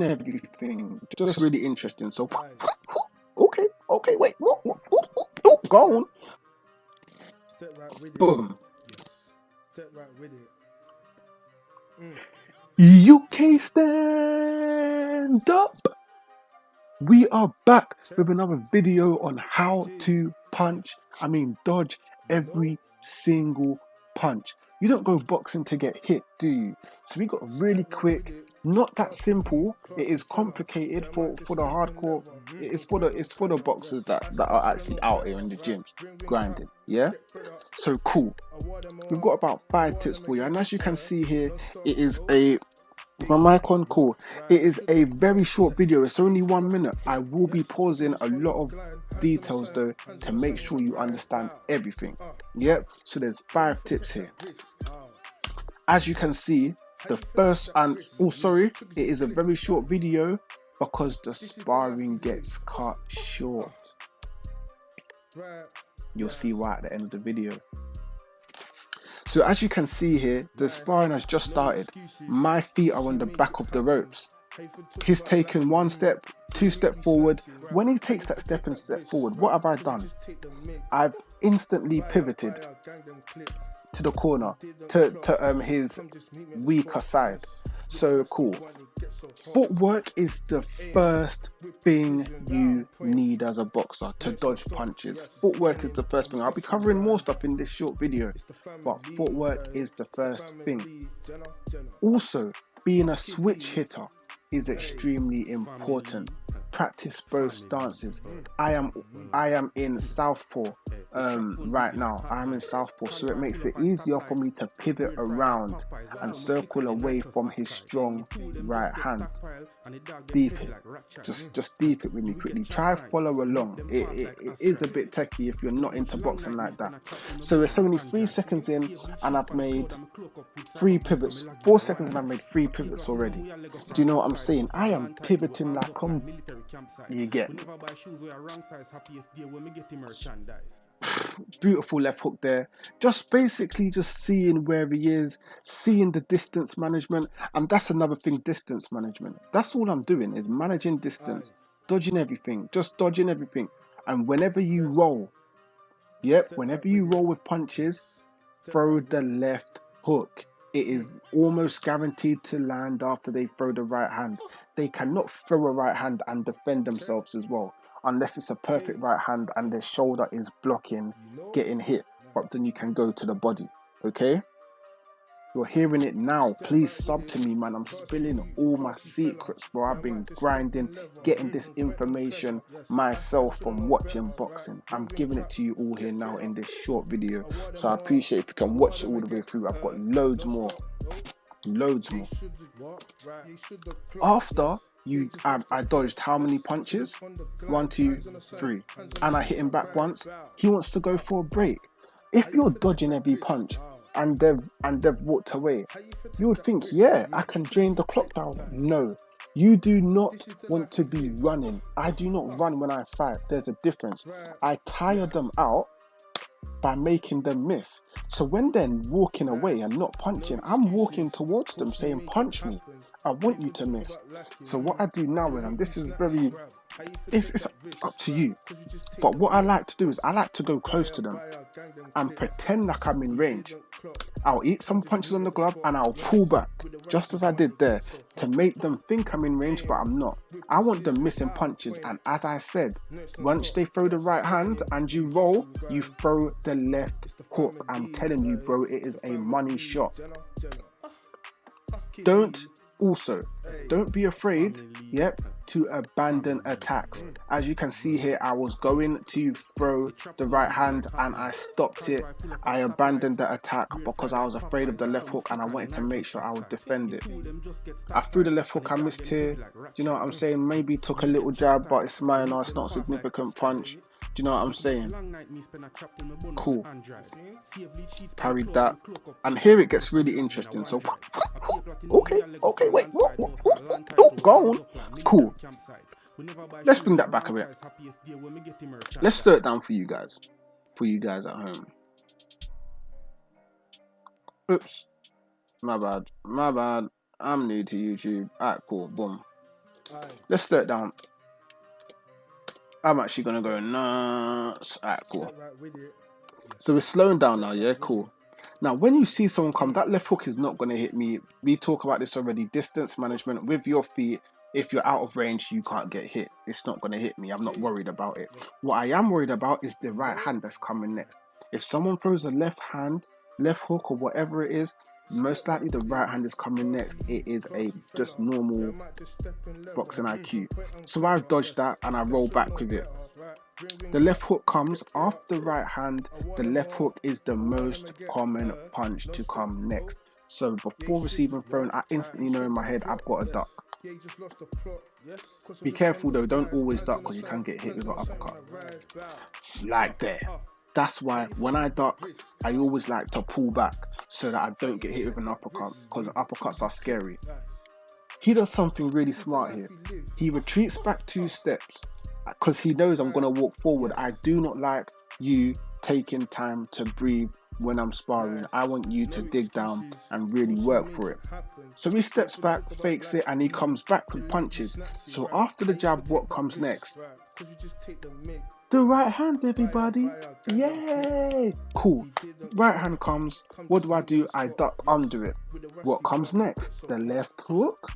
everything. Just really interesting. So, okay, wait, go on. Step right with it. Boom. Step right with it. UK stand up. We are back with another video on how to dodge every single punch. You don't go boxing to get hit, do you? So we got really quick, not that simple. It is complicated for the hardcore. It's for the boxers that are actually out here in the gyms grinding. Yeah. So cool. We've got about 5 tips for you, and as you can see here, it is my mic on, cool. It is a very short video. It's only 1 minute. I will be pausing a lot of details though to make sure you understand everything. Yep. So there's 5 tips here. As you can see, the first and it is a very short video because the sparring gets cut short. You'll see why at the end of the video. So as you can see here, the sparring has just started. My feet are on the back of the ropes. He's taken 1 step, 2 steps forward. When he takes that step forward, what have I done? I've instantly pivoted to the corner, to his weaker side. So cool. Footwork is the first thing you need as a boxer to dodge punches. Footwork is the first thing. I'll be covering more stuff in this short video, but footwork is the first thing. Also, being a switch hitter is extremely important. Practice both stances. I am in southpaw right now. I am in southpaw, so it makes it easier for me to pivot around and circle away from his strong right hand. Deep it. Just deep it with me quickly. Try follow along. It is a bit techie if you're not into boxing like that. So it's only 3 seconds in and I've made 3 pivots. 4 seconds and I've made 3 pivots already. Do you know what I'm saying? I am pivoting like you get. Beautiful left hook there. Just basically just seeing where he is, seeing the distance management, and that's another thing, distance management. That's all I'm doing is managing distance, dodging everything, just dodging everything. And whenever you roll, whenever you roll with punches, throw the left hook. It is almost guaranteed to land after they throw the right hand. They cannot throw a right hand and defend themselves as well, unless it's a perfect right hand and their shoulder is blocking getting hit. But then you can go to the body, okay? You're hearing it now. Please sub to me, man. I'm spilling all my secrets, bro. I've been grinding, getting this information myself from watching boxing. I'm giving it to you all here now in this short video. So I appreciate if you can watch it all the way through. I've got loads more. After I dodged how many punches? 1, 2, 3. And I hit him back once. He wants to go for a break. If you're dodging every punch and they've walked away, you would think, yeah, I can drain the clock down. No, you do not want to be running. I do not run when I fight. There's a difference. I tire them out by making them miss. So when they're walking away and not punching, I'm walking towards them saying, punch me. I want you to miss. So what I do now, and this is very, it's up to you. But what I like to do is I like to go close to them and pretend like I'm in range. I'll eat some punches on the glove and I'll pull back, just as I did there, to make them think I'm in range, but I'm not. I want them missing punches, and as I said, once they throw the right hand and you roll, you throw the left hook. I'm telling you, bro, it is a money shot. Don't be afraid, to abandon attacks. As you can see here, I was going to throw the right hand and I stopped it. I abandoned the attack because I was afraid of the left hook and I wanted to make sure I would defend it. I threw the left hook, I missed here. Do you know what I'm saying? Maybe took a little jab, but it's minor, it's not a significant punch. Do you know what I'm saying? Cool. Parried that. And here it gets really interesting. So, okay, wait. Go on. Cool. Let's bring that back a bit. Let's slow it down for you guys. For you guys at home. Oops. My bad. I'm new to YouTube. Alright, cool. Boom. Let's slow it down. I'm actually gonna go nuts. Alright, cool. Step right with it. So we're slowing down now, yeah, cool. Now, when you see someone come, that left hook is not going to hit me. We talk about this already. Distance management with your feet. If you're out of range, you can't get hit. It's not going to hit me. I'm not worried about it. What I am worried about is the right hand that's coming next. If someone throws a left hand, left hook or whatever it is, most likely the right hand is coming next. It is a just normal boxing IQ. So I've dodged that and I roll back with it. The left hook comes after the right hand. The left hook is the most common punch to come next. So before receiving thrown, I instantly know in my head I've got to duck. Be careful though, don't always duck because you can get hit with an uppercut. Like there. That's why when I duck, I always like to pull back so that I don't get hit with an uppercut because uppercuts are scary. He does something really smart here. He retreats back 2 steps because he knows I'm going to walk forward. I do not like you taking time to breathe when I'm sparring. I want you to dig down and really work for it. So he steps back, fakes it, and he comes back with punches. So after the jab, what comes next? The right hand, everybody. Yay! Cool. Right hand comes. What do? I duck under it. What comes next? The left hook?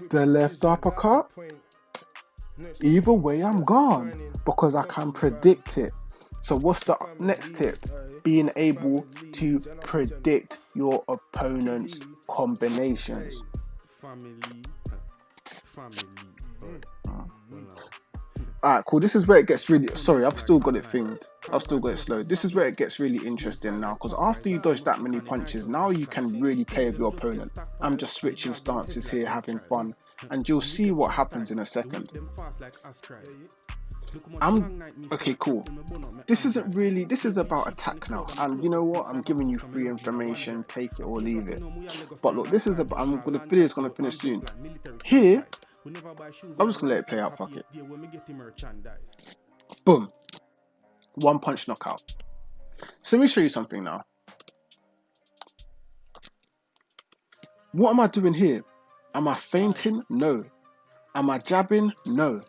The left uppercut? Either way, I'm gone because I can predict it. So what's the next tip? Being able to predict your opponent's combinations. Alright, cool. This is where it gets really... Sorry, I've still got it thinged. I've still got it slowed. This is where it gets really interesting now, because after you dodge that many punches, now you can really play with your opponent. I'm just switching stances here, having fun, and you'll see what happens in a second. Okay, cool. This is about attack now, and you know what? I'm giving you free information. Take it or leave it. But look, this is about... the video is going to finish soon. Here... I'm just gonna let it play out, fuck it. Boom. 1 punch knockout. So let me show you something now. What am I doing here? Am I feinting? No. Am I jabbing? No.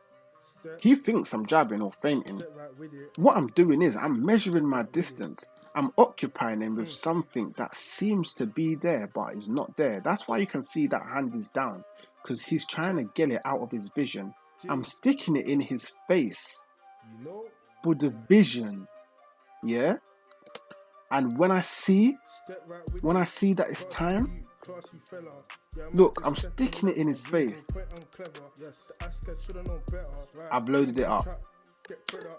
He thinks I'm jabbing or feinting. What I'm doing is I'm measuring my distance. I'm occupying him with something that seems to be there but is not there. That's why you can see that hand is down, because he's trying to get it out of his vision. I'm sticking it in his face for the vision, yeah? And when I see that it's time, look, I'm sticking it in his face. I've loaded it up.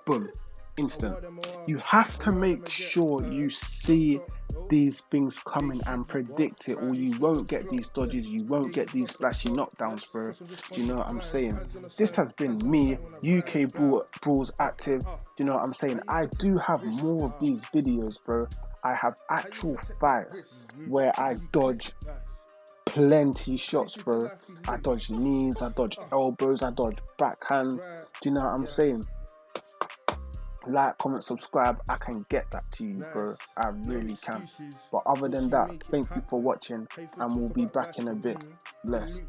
Boom. Instant. You have to make sure you see these things coming and predict it, or you won't get these dodges, you won't get these flashy knockdowns, bro. Do you know what I'm saying? This has been me, UK Brawls Active. Do you know what I'm saying? I do have more of these videos, bro. I have actual fights where I dodge plenty shots, bro. I dodge knees, I dodge elbows, I dodge backhands. Do you know what I'm saying? Like, comment, subscribe. I can get that to you, bro. I really can. But other than that, thank you for watching, and we'll be back in a bit. Bless.